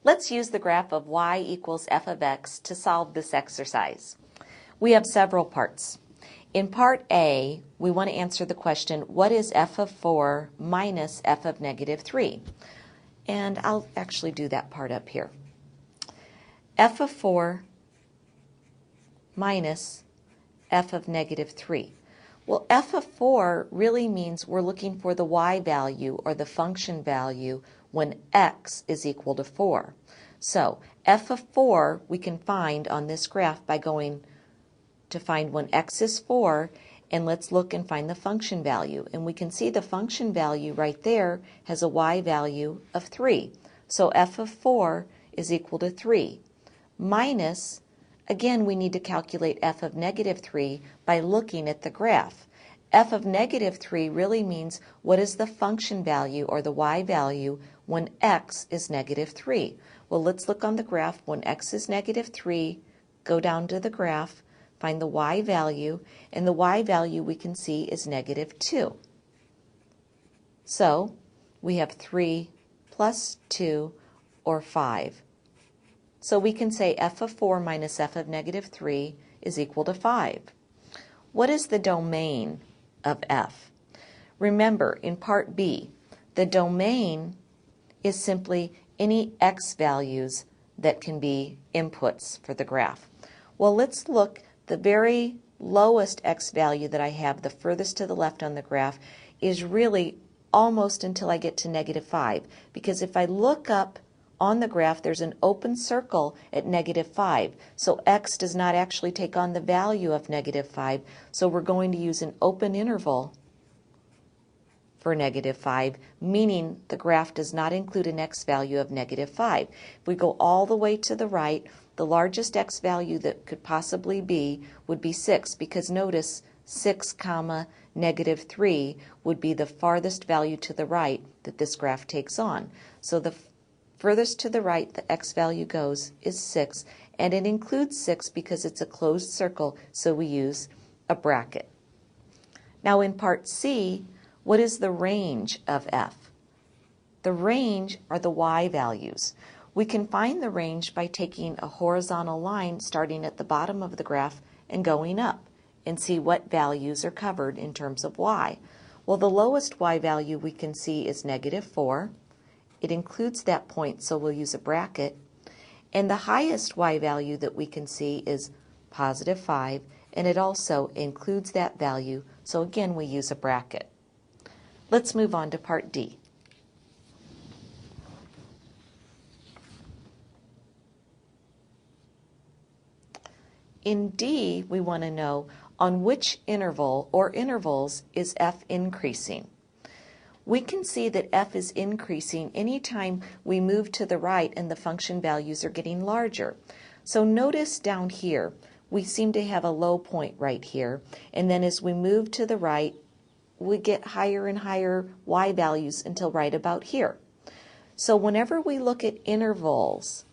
Let's use the graph of y equals f of x to solve this exercise. We have several parts. In part A, we want to answer the question, what is f of 4 minus f of negative 3? And I'll actually do that part up here. F of 4 minus f of negative 3. Well, f of 4 really means we're looking for the y value or the function value when x is equal to 4. So f of 4 we can find on this graph by going to find when x is 4, and let's look and find the function value. And we can see the function value right there has a y value of 3. So f of 4 is equal to 3 minus, again, we need to calculate f of negative 3 by looking at the graph. F of negative 3 really means what is the function value or the y value when x is negative 3. Well, let's look on the graph. When x is negative 3, go down to the graph, find the y value, and the y value we can see is negative 2. So we have 3 plus 2, or 5. So we can say f of 4 minus f of negative 3 is equal to 5. What is the domain of f? Remember, in part B, the domain is simply any x values that can be inputs for the graph. Well, let's look. The very lowest x value that I have, the furthest to the left on the graph, is really almost until I get to negative 5. Because if I look up on the graph, there's an open circle at negative 5. So x does not actually take on the value of negative 5. So we're going to use an open interval for negative 5, meaning the graph does not include an x value of negative 5. If we go all the way to the right, the largest x value that could possibly be would be 6, because notice 6 comma negative 3 would be the farthest value to the right that this graph takes on. So the furthest to the right the x value goes is 6, and it includes 6 because it's a closed circle, so we use a bracket. Now in part C, what is the range of f? The range are the y values. We can find the range by taking a horizontal line starting at the bottom of the graph and going up and see what values are covered in terms of y. Well, the lowest y value we can see is negative 4. It includes that point, so we'll use a bracket. And the highest y value that we can see is positive 5, and it also includes that value, so again we use a bracket. Let's move on to part D. In D, we want to know on which interval or intervals is f increasing. We can see that f is increasing anytime we move to the right and the function values are getting larger. So notice down here, we seem to have a low point right here, and then as we move to the right, we get higher and higher y values until right about here. So whenever we look at intervals,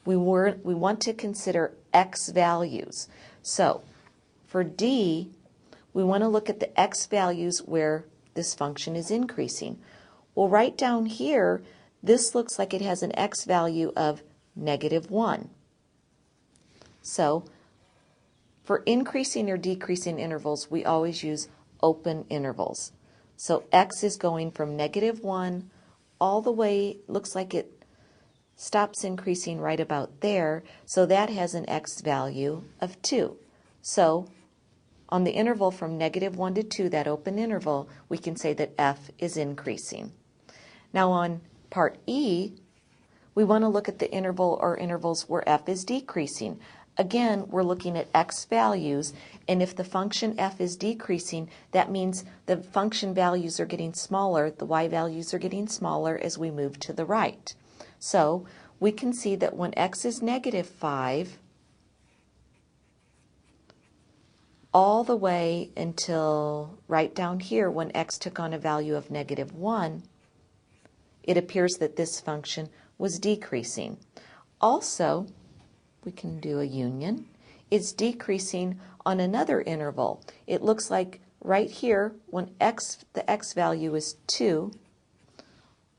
we want to consider x values. So for D, we want to look at the x values where this function is increasing. Well, right down here, this looks like it has an x value of negative 1. So for increasing or decreasing intervals, we always use open intervals. So x is going from negative 1 all the way, looks like it stops increasing right about there, so that has an x value of 2. So on the interval from negative 1 to 2, that open interval, we can say that f is increasing. Now on part E, we want to look at the interval or intervals where f is decreasing. Again, we're looking at x values, and if the function f is decreasing, that means the function values are getting smaller, the y values are getting smaller as we move to the right. So we can see that when x is negative 5, all the way until right down here when x took on a value of negative 1, it appears that this function was decreasing. Also, we can do a union. It's decreasing on another interval. It looks like right here when the x value is 2,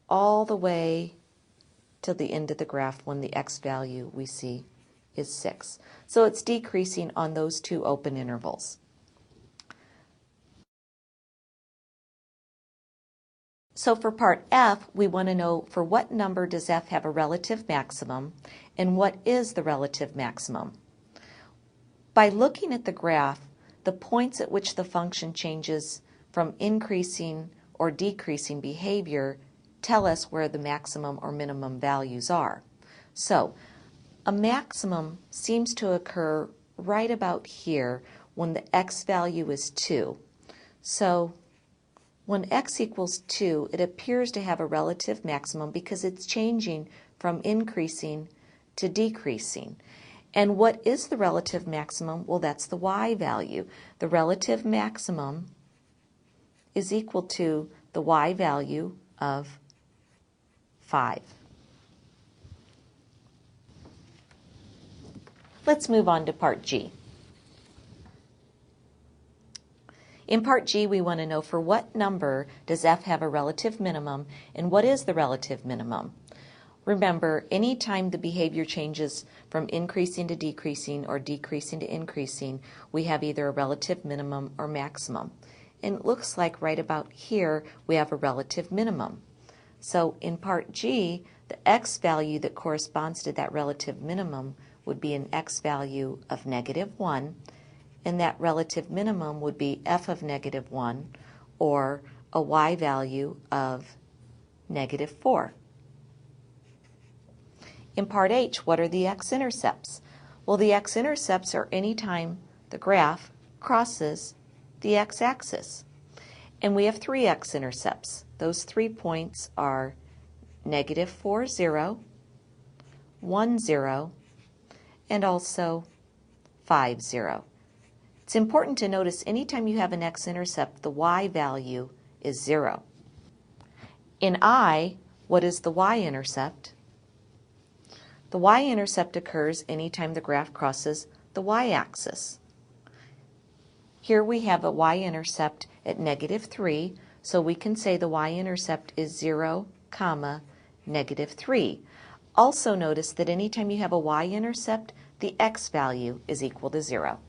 all the way till the end of the graph when the x value we see is 6. So it's decreasing on those two open intervals. So for part F, we want to know for what number does f have a relative maximum and what is the relative maximum. By looking at the graph, the points at which the function changes from increasing or decreasing behavior tell us where the maximum or minimum values are. So a maximum seems to occur right about here when the x value is 2. So when x equals 2, it appears to have a relative maximum because it's changing from increasing to decreasing. And what is the relative maximum? Well, that's the y value. The relative maximum is equal to the y value of 5. Let's move on to part G. In part G, we want to know for what number does f have a relative minimum and what is the relative minimum. Remember, anytime the behavior changes from increasing to decreasing or decreasing to increasing, we have either a relative minimum or maximum. And it looks like right about here we have a relative minimum. So in part G, the x value that corresponds to that relative minimum would be an x value of -1, and that relative minimum would be f of -1, or a y value of -4. In part H, what are the x-intercepts? Well, the x-intercepts are any time the graph crosses the x-axis. And we have 3 x-intercepts. Those 3 points are -4, 0, 1, 0, and also 5, 0. It's important to notice anytime you have an x-intercept, the y value is 0. In I, what is the y-intercept? The y-intercept occurs anytime the graph crosses the y-axis. Here we have a y-intercept at -3, so we can say the y-intercept is 0, -3. Also notice that anytime you have a y-intercept, the x value is equal to 0.